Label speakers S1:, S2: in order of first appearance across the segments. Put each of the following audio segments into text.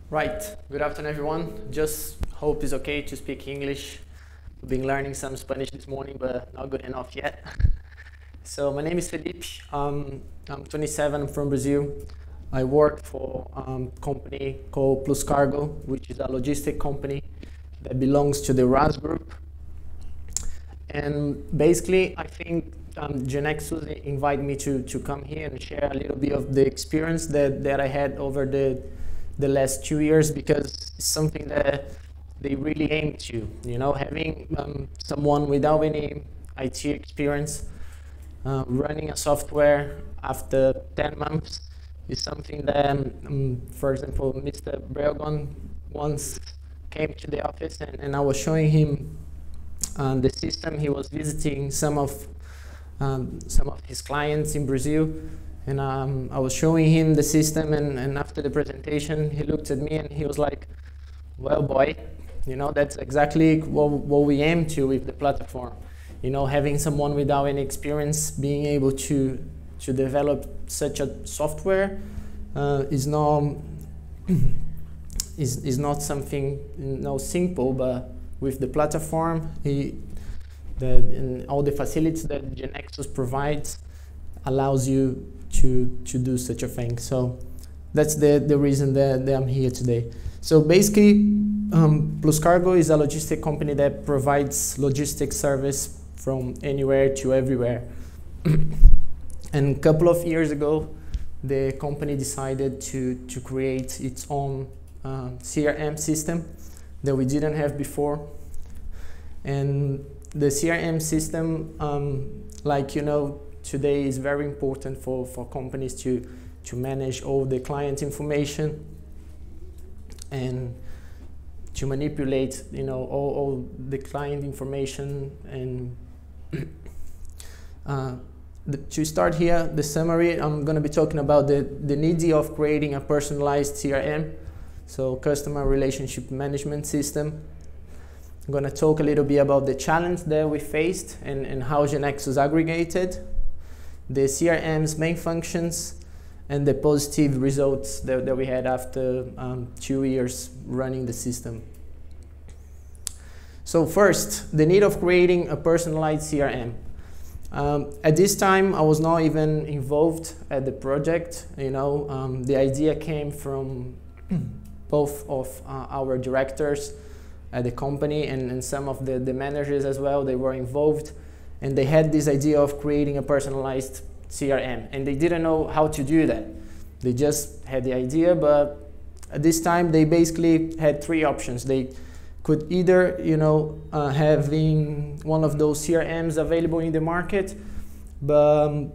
S1: Right, good afternoon everyone. Just hope it's okay to speak English. I've been learning some Spanish this morning, but not good enough yet. So my name is Felipe. I'm 27, I'm from Brazil. I work for a company called Pluscargo, which is a logistic company that belongs to the RAS group. And basically, I think GeneXus invited me to come here and share a little bit of the experience that I had over the last 2 years, because it's something that they really aim to, having someone without any IT experience running a software after 10 months is something that, for example, Mr. Bregon once came to the office and I was showing him the system. He was visiting some of his clients in Brazil, and I was showing him the system, and after the presentation he looked at me and he was like, well boy, that's exactly what we aim to with the platform. Having someone without any experience being able to develop such a software is not is not something simple, but with the platform and all the facilities that GeneXus provides allows you to do such a thing. So that's the reason that I'm here today. So basically, Pluscargo is a logistic company that provides logistics service from anywhere to everywhere. And a couple of years ago, the company decided to create its own CRM system that we didn't have before. And the CRM system, today is very important for companies to manage all the client information and to manipulate, all the client information. And to start here, the summary, I'm going to be talking about the need of creating a personalized CRM, so customer relationship management system. I'm going to talk a little bit about the challenge that we faced and how GeneXus aggregated, the CRM's main functions, and the positive results that we had after 2 years running the system. So first, the need of creating a personalized CRM. At this time, I was not even involved at the project. The idea came from both of our directors at the company and some of the managers as well. They were involved, and they had this idea of creating a personalized CRM, and they didn't know how to do that. They just had the idea, but at this time they basically had three options. They could either having one of those CRMs available in the market, but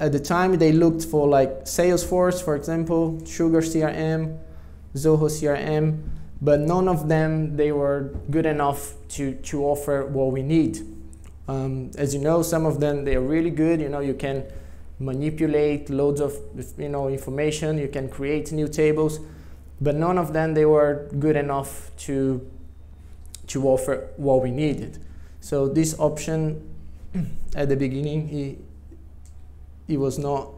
S1: at the time they looked for like Salesforce, for example, Sugar CRM, Zoho CRM, but none of them, they were good enough to offer what we need. As you know, some of them, they are really good. You can manipulate loads of information, you can create new tables, but none of them, they were good enough to offer what we needed. So this option at the beginning, it was not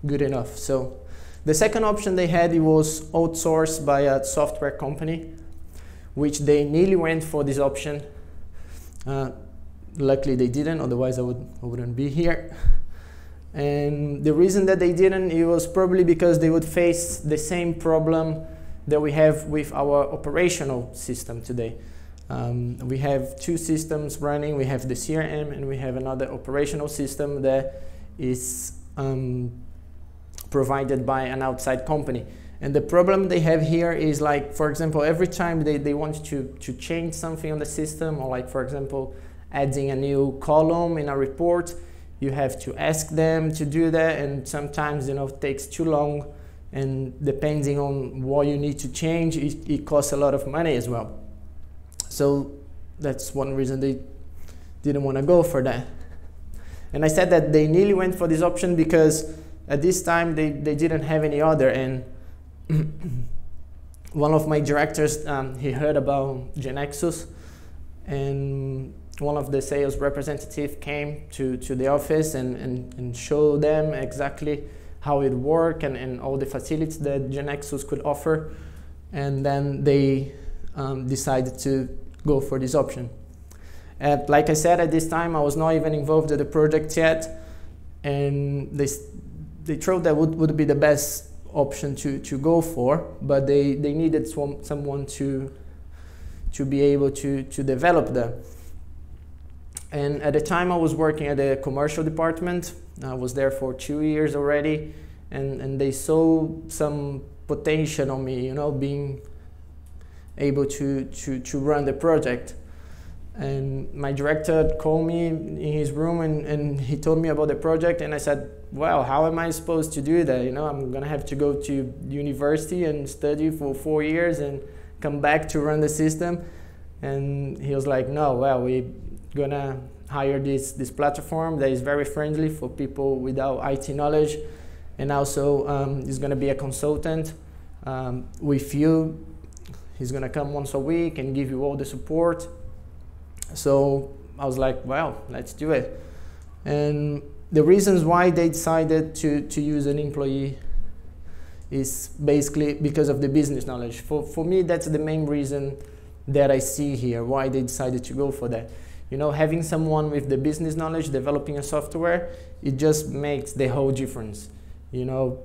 S1: good enough. So the second option they had, it was outsourced by a software company, which they nearly went for this option. Luckily they didn't, otherwise I wouldn't be here. And the reason that they didn't, it was probably because they would face the same problem that we have with our operational system today. We have two systems running. We have the CRM and we have another operational system that is provided by an outside company. And the problem they have here is, like, for example, every time they want to change something on the system, or like, for example, adding a new column in a report, you have to ask them to do that, and sometimes it takes too long, and depending on what you need to change, it costs a lot of money as well. So that's one reason they didn't want to go for that. And I said that they nearly went for this option because at this time they didn't have any other. And one of my directors, he heard about GeneXus, and one of the sales representatives came to the office and showed them exactly how it worked and all the facilities that GeneXus could offer. and then they decided to go for this option. Like I said, at this time I was not even involved in the project yet, and they thought that would be the best option to go for, but they needed someone to be able to develop that. And at the time I was working at the commercial department. I was there for 2 years already, and they saw some potential on me, you know, being able to run the project. And my director called me in his room and he told me about the project, and I said, well, how am I supposed to do that? You know, I'm gonna have to go to university and study for 4 years and come back to run the system. And he was like, no, well, we're gonna hire this platform that is very friendly for people without IT knowledge, and also he's gonna be a consultant with you. He's gonna come once a week and give you all the support. So I was like, well, let's do it. And the reasons why they decided to use an employee is basically because of the business knowledge. For me, that's the main reason that I see here, why they decided to go for that. You know, having someone with the business knowledge developing a software, it just makes the whole difference. You know,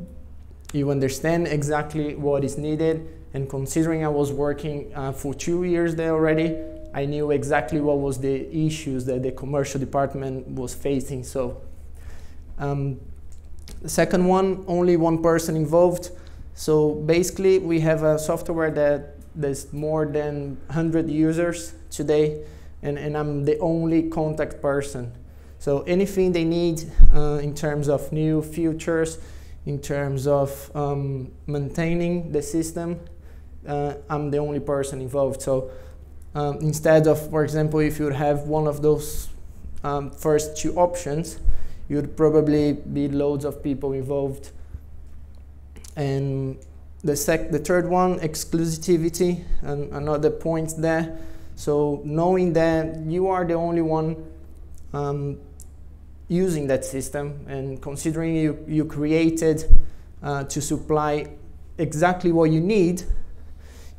S1: you understand exactly what is needed, and considering I was working for 2 years there already, I knew exactly what was the issues that the commercial department was facing. So the second one, only one person involved. So basically we have a software that there's more than 100 users today, and I'm the only contact person. So anything they need in terms of new features, in terms of maintaining the system, I'm the only person involved. So instead of, for example, if you would have one of those first two options, you'd probably be loads of people involved. And the third one, exclusivity, and another point there. So knowing that you are the only one using that system, and considering you created to supply exactly what you need,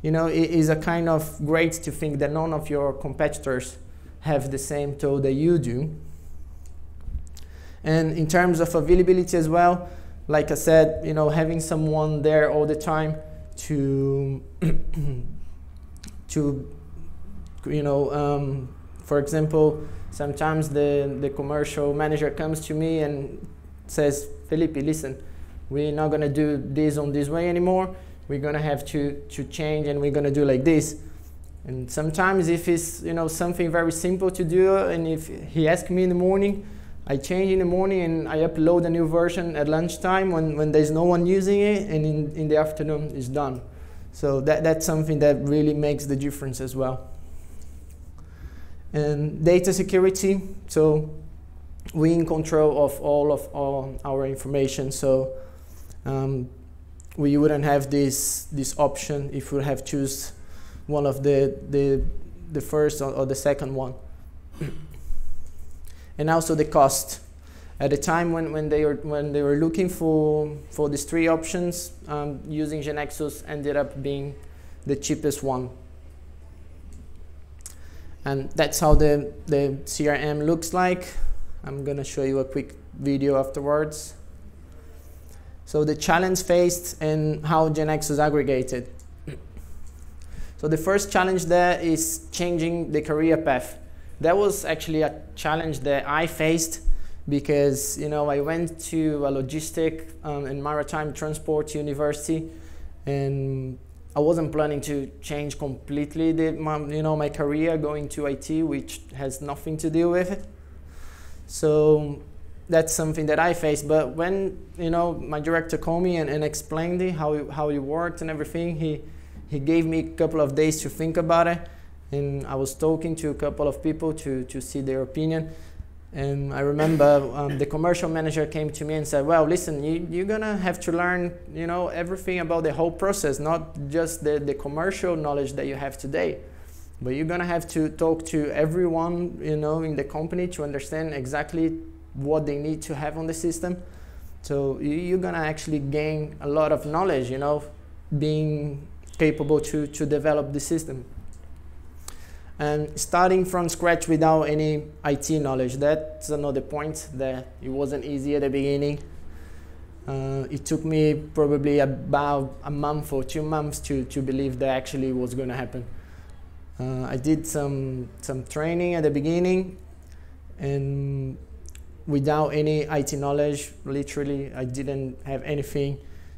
S1: you know, it is a kind of great to think that none of your competitors have the same tool that you do. And in terms of availability as well, like I said, you know, having someone there all the time to you know, for example, sometimes the commercial manager comes to me and says, Felipe, listen, we're not gonna do this on this way anymore. We're gonna have to change, and we're gonna do like this. And sometimes if it's, you know, something very simple to do, and if he asks me in the morning, I change in the morning and I upload a new version at lunchtime when there's no one using it, and in the afternoon it's done. So that's something that really makes the difference as well. And data security, so we're in control of all our information. So we wouldn't have this option if we have choose one of the first or the second one. And also the cost. At the time when they were looking for these three options, using GeneXus ended up being the cheapest one. And that's how the CRM looks like. I'm gonna show you a quick video afterwards. So the challenge faced and how GeneXus aggregated. So the first challenge there is changing the career path. That was actually a challenge that I faced because, you know, I went to a logistic and maritime transport university, and I wasn't planning to change completely my career going to IT, which has nothing to do with it. So that's something that I faced. But when, you know, my director called me and explained how it worked and everything, he gave me a couple of days to think about it. And I was talking to a couple of people to see their opinion. And I remember the commercial manager came to me and said, well, listen, you're gonna have to learn, you know, everything about the whole process, not just the commercial knowledge that you have today, but you're gonna have to talk to everyone, you know, in the company to understand exactly what they need to have on the system. So you're gonna actually gain a lot of knowledge, you know, being capable to develop the system. And starting from scratch without any IT knowledge, that's another point, that it wasn't easy at the beginning. It took me probably about a month or 2 months to believe that actually was going to happen. I did some training at the beginning, and without any IT knowledge, literally, I didn't have anything.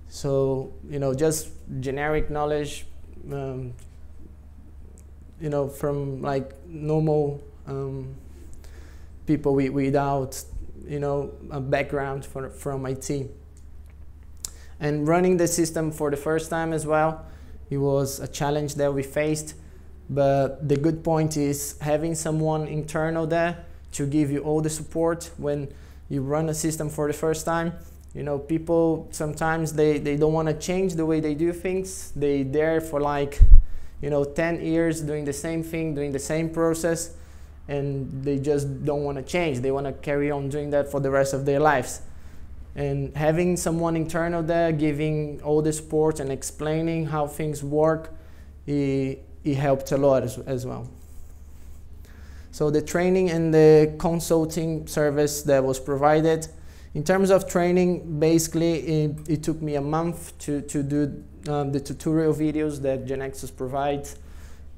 S1: So, you know, just generic knowledge, you know, from like normal people without, you know, a background from IT. And running the system for the first time as well, it was a challenge that we faced. But the good point is having someone internal there to give you all the support when you run a system for the first time. You know, people sometimes they don't want to change the way they do things. They're there for like, you know, 10 years doing the same thing, doing the same process, and they just don't want to change. They want to carry on doing that for the rest of their lives. And having someone internal there giving all the support and explaining how things work, it helped a lot as well. So the training and the consulting service that was provided. In terms of training, basically it took me a month to do the tutorial videos that GeneXus provides.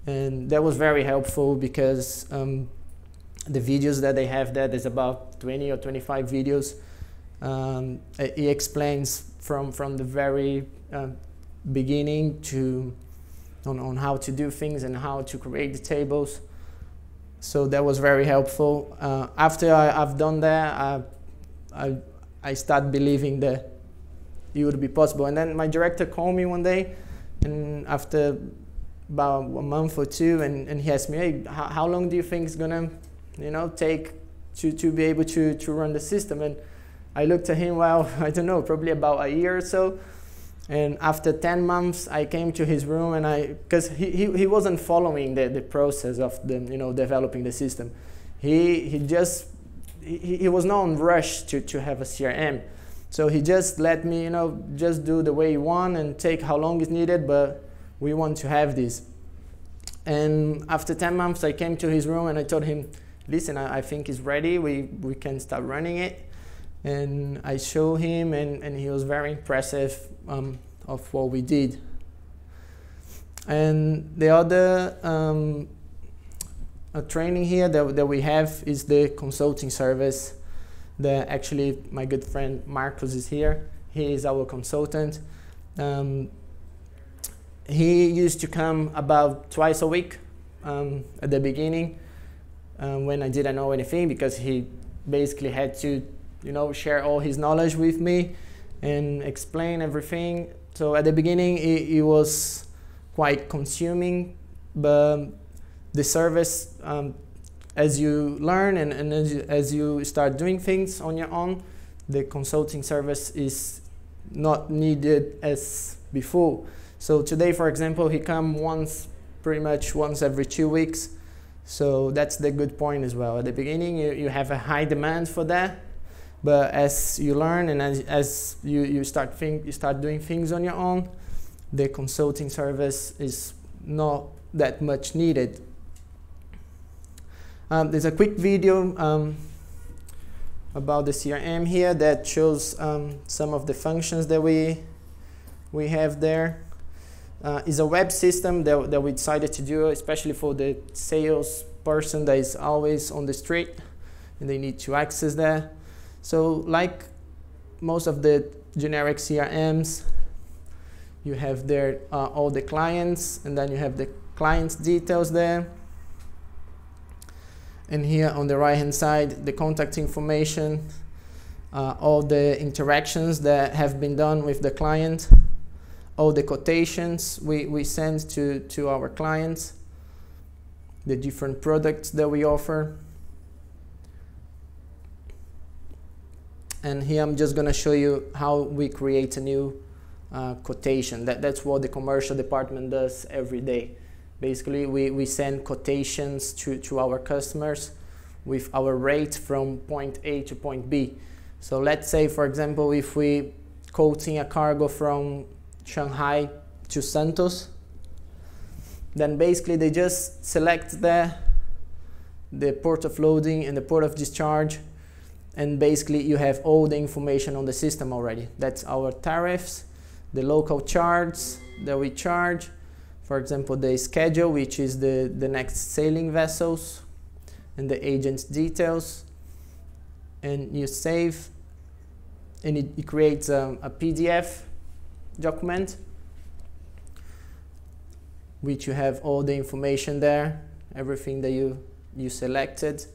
S1: And that was very helpful because the videos that they have there, there's about 20 or 25 videos. It explains from the very beginning on how to do things and how to create the tables. So that was very helpful. After I've done that, I started believing that it would be possible. And then my director called me one day, and after about a month or two, and he asked me, hey, how long do you think it's gonna, you know, take to be able to run the system? And I looked at him, well, I don't know, probably about a year or so. And after 10 months, I came to his room, and because he wasn't following the process of you know, developing the system. He was not in rush to have a CRM. So he just let me, you know, just do the way you want and take how long is needed, but we want to have this. And after 10 months, I came to his room and I told him, listen, I think it's ready, we can start running it. And I showed him, and he was very impressive of what we did. And the other training here that we have is the consulting service. That actually my good friend Marcos is here. He is our consultant. He used to come about twice a week at the beginning when I didn't know anything, because he basically had to, you know, share all his knowledge with me and explain everything. So at the beginning it was quite consuming, but the service, as you learn and as you start doing things on your own, the consulting service is not needed as before. So today, for example, he comes pretty much once every 2 weeks. So that's the good point as well. At the beginning you have a high demand for that. But as you learn and as you start doing things on your own, the consulting service is not that much needed. There's a quick video about the CRM here that shows some of the functions that we have there. It's a web system that we decided to do, especially for the sales person that is always on the street and they need to access that. So like most of the generic CRMs, you have there all the clients, and then you have the client's details there. And here on the right hand side, the contact information, all the interactions that have been done with the client, all the quotations we send to our clients, the different products that we offer. And here I'm just going to show you how we create a new quotation. That's what the commercial department does every day. Basically, we send quotations to our customers with our rate from point A to point B. So let's say, for example, if we quoting a cargo from Shanghai to Santos, then basically they just select the port of loading and the port of discharge, and basically you have all the information on the system already. That's our tariffs, the local charge that we charge, for example the schedule, which is the next sailing vessels, and the agent's details, and you save, and it creates a PDF document which you have all the information there, everything that you selected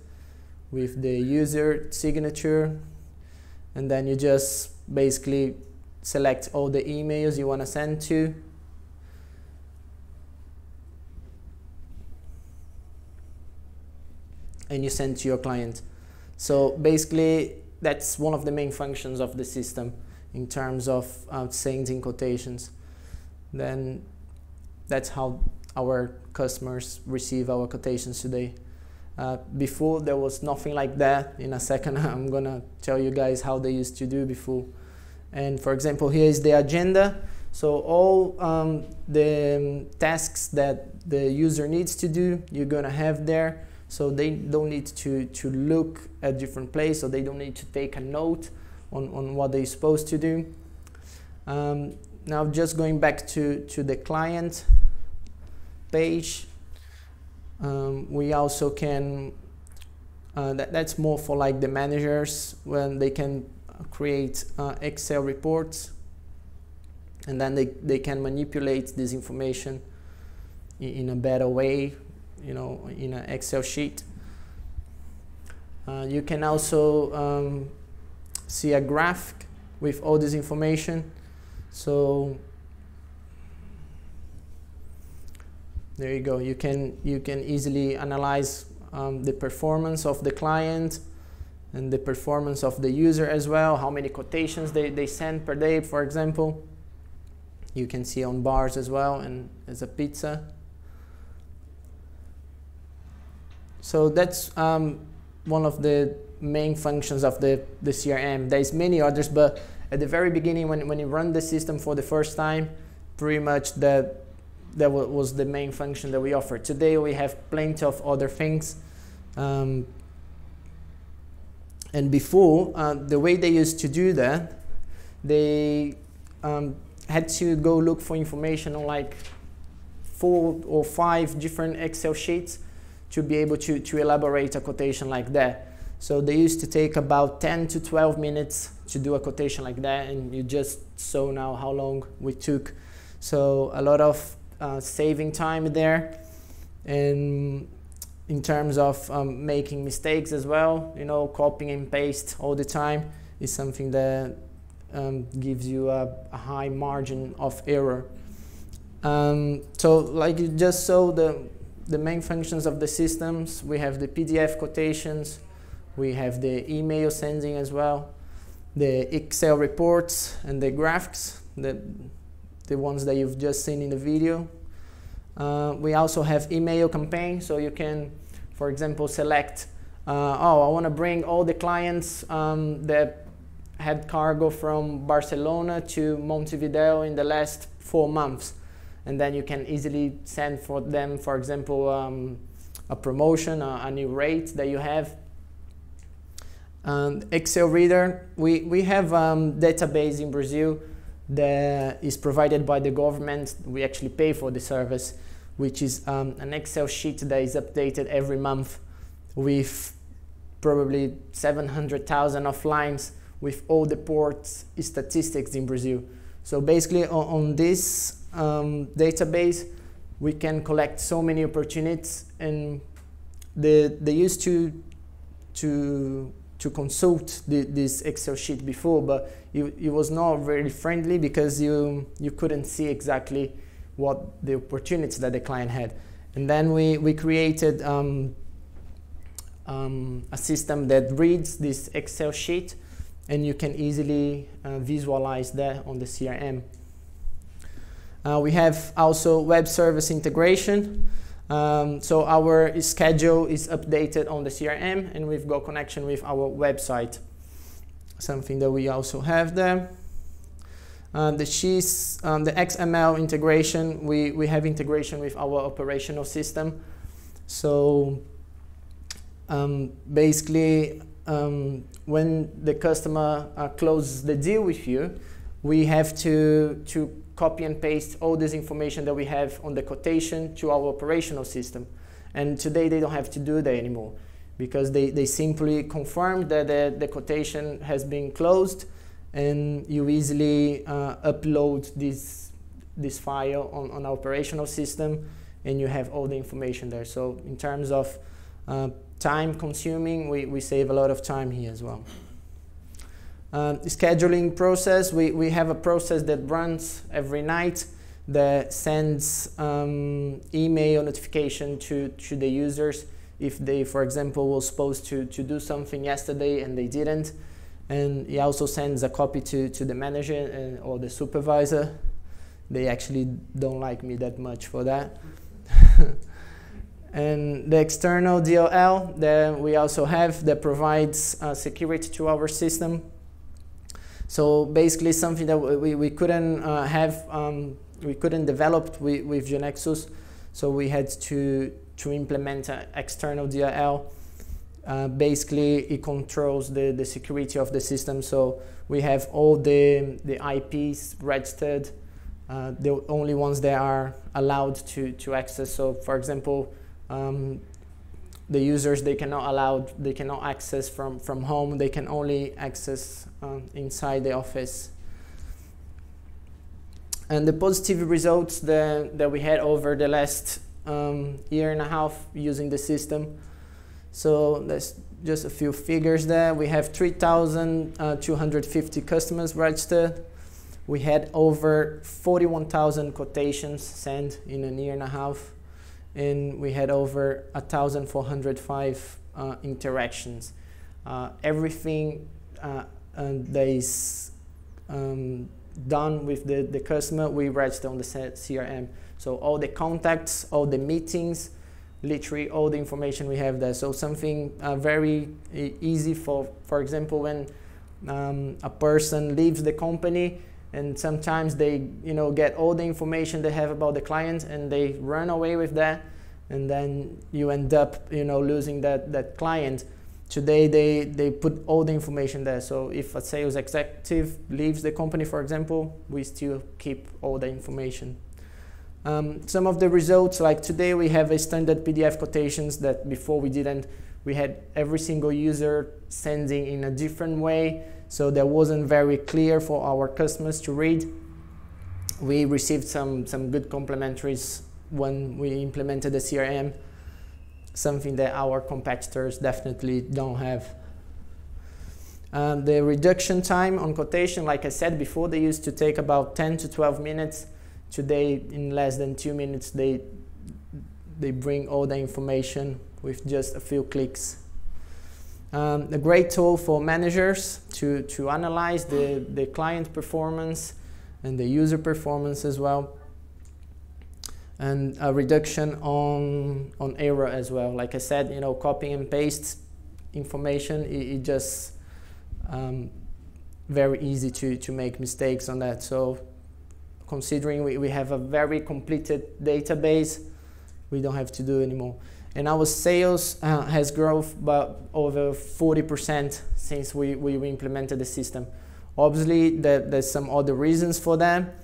S1: with the user signature, and then you just basically select all the emails you want to send to, and you send to your client. So basically that's one of the main functions of the system in terms of sending quotations. Then that's how our customers receive our quotations today. Before there was nothing like that. In a second I'm gonna tell you guys how they used to do before. And for example, here is the agenda. So all the tasks that the user needs to do, you're gonna have there. So they don't need to look at different place, so they don't need to take a note on what they're supposed to do. Now just going back to the client page, we also can, that's more for like the managers, when they can create Excel reports, and then they can manipulate this information in a better way, you know, in an Excel sheet. You can also see a graphic with all this information. So there you go. You can easily analyze the performance of the client and the performance of the user as well. How many quotations they send per day, for example. You can see on bars as well, and as a pizza. So that's one of the main functions of the CRM. There's many others, but at the very beginning, when you run the system for the first time, pretty much that was the main function that we offer. Today we have plenty of other things. And before, the way they used to do that, they had to go look for information on like 4 or 5 different Excel sheets to be able to elaborate a quotation like that. So they used to take about 10 to 12 minutes to do a quotation like that, and you just saw now how long we took. So a lot of saving time there, and in terms of making mistakes as well, you know, copying and paste all the time is something that gives you a high margin of error. So like you just saw the main functions of the systems, we have the PDF quotations, we have the email sending as well, the Excel reports and the graphics, the ones that you've just seen in the video. We also have email campaign, so you can, for example, select, oh, I want to bring all the clients that had cargo from Barcelona to Montevideo in the last 4 months. And then you can easily send for them, for example, a promotion, a new rate that you have. Excel Reader, we have database in Brazil that is provided by the government. We actually pay for the service, which is an Excel sheet that is updated every month with probably 700,000 of lines with all the ports statistics in Brazil. So basically on this database, we can collect so many opportunities, and they used to consult this Excel sheet before, but it was not very friendly because you couldn't see exactly what the opportunities that the client had. And then we created a system that reads this Excel sheet, and you can easily visualize that on the CRM. We have also web service integration. So our schedule is updated on the CRM, and we've got connection with our website, something that we also have there. The XML integration, we have integration with our operational system. So basically, when the customer closes the deal with you, we have to copy and paste all this information that we have on the quotation to our operational system. And today they don't have to do that anymore, because they simply confirm that the quotation has been closed, and you easily upload this file on our operational system, and you have all the information there. So in terms of time consuming, we save a lot of time here as well. Scheduling process, we have a process that runs every night that sends email notification to the users if they, for example, were supposed to do something yesterday and they didn't. And he also sends a copy to the manager or the supervisor. They actually don't like me that much for that. And the external DLL that we also have that provides security to our system. So basically something that we couldn't we couldn't develop with GeneXus, so we had to implement an external DLL. Basically, it controls the security of the system. So we have all the IPs registered, the only ones that are allowed to access. So, for example, the users, they cannot access from home. They can only access inside the office. And the positive results that we had over the last year and a half using the system. So that's just a few figures there. We have 3,250 customers registered. We had over 41,000 quotations sent in a year and a half. And we had over 1,405 interactions. Everything that is done with the customer, we register on the CRM. So all the contacts, all the meetings, literally all the information we have there. So something very easy for example, when a person leaves the company, and sometimes they get all the information they have about the client and they run away with that, and then you end up losing that client. Today they put all the information there. So if a sales executive leaves the company, for example, we still keep all the information. Some of the results, like today we have a standard PDF quotations that before we didn't. We had every single user sending in a different way, so that wasn't very clear for our customers to read. We received some good complimentaries when we implemented the CRM, something that our competitors definitely don't have. The reduction time on quotation, like I said before, they used to take about 10 to 12 minutes. Today, in less than 2 minutes, they bring all the information with just a few clicks. A great tool for managers to analyze the client performance and the user performance as well. And a reduction on error as well. Like I said, copy and paste information, it just very easy to make mistakes on that. So considering we have a very completed database, we don't have to do anymore. And our sales has grown by over 40% since we implemented the system. Obviously, there's some other reasons for that,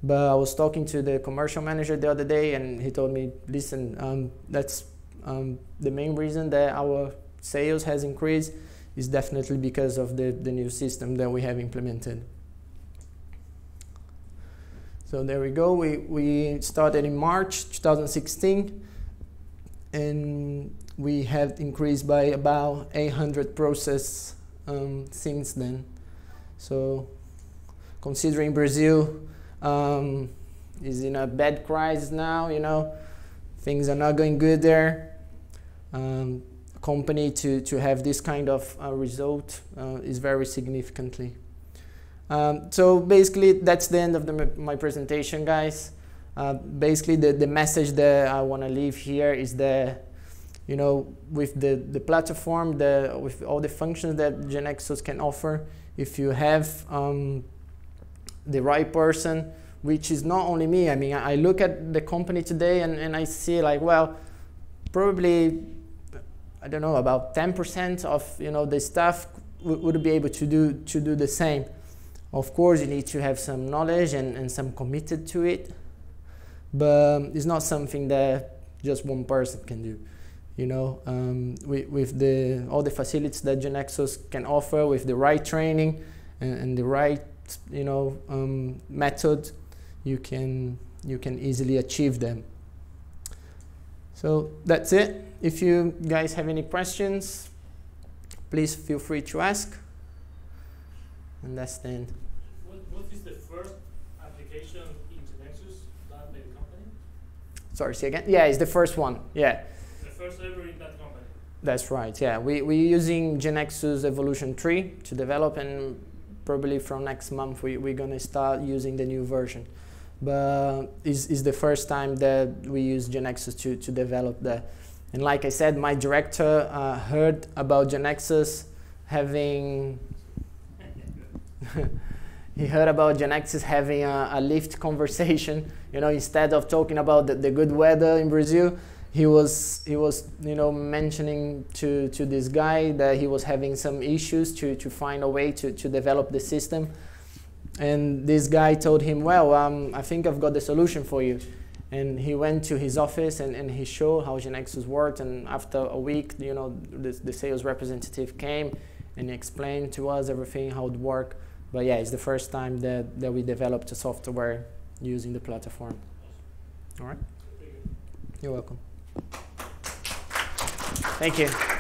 S1: but I was talking to the commercial manager the other day, and he told me, listen, that's the main reason that our sales has increased is definitely because of the new system that we have implemented. So there we go. We started in March 2016, and we have increased by about 800 processes since then. So considering Brazil is in a bad crisis now, things are not going good there. Company to have this kind of result is very significantly. So basically, that's the end of my presentation, guys. Basically, the message that I want to leave here is that, with the platform, with all the functions that GeneXus can offer, if you have the right person, which is not only me. I mean, I look at the company today and I see like, well, probably, I don't know, about 10% of the staff would be able to do the same. Of course, you need to have some knowledge and some committed to it, but it's not something that just one person can do. With all the facilities that GeneXus can offer, with the right training and the right method, you can easily achieve them. So that's it. If you guys have any questions, please feel free to ask. And that's the end.
S2: What is the first application in GeneXus done by the company?
S1: Sorry, say again? Yeah, it's the first one. Yeah.
S2: The first ever in that company.
S1: That's right. Yeah, we're using GeneXus Evolution 3 to develop, and probably from next month we're gonna start using the new version. But it's the first time that we use GeneXus to develop that. And like I said, my director heard about GeneXus having he heard about GeneXus having a Lyft conversation. Instead of talking about the good weather in Brazil, he was mentioning to this guy that he was having some issues to find a way to develop the system. And this guy told him, well, I think I've got the solution for you. And he went to his office and he showed how GeneXus worked. And after a week, the sales representative came and he explained to us everything, how it worked. But yeah, it's the first time that we developed a software using the platform. All right? You're welcome. Thank you.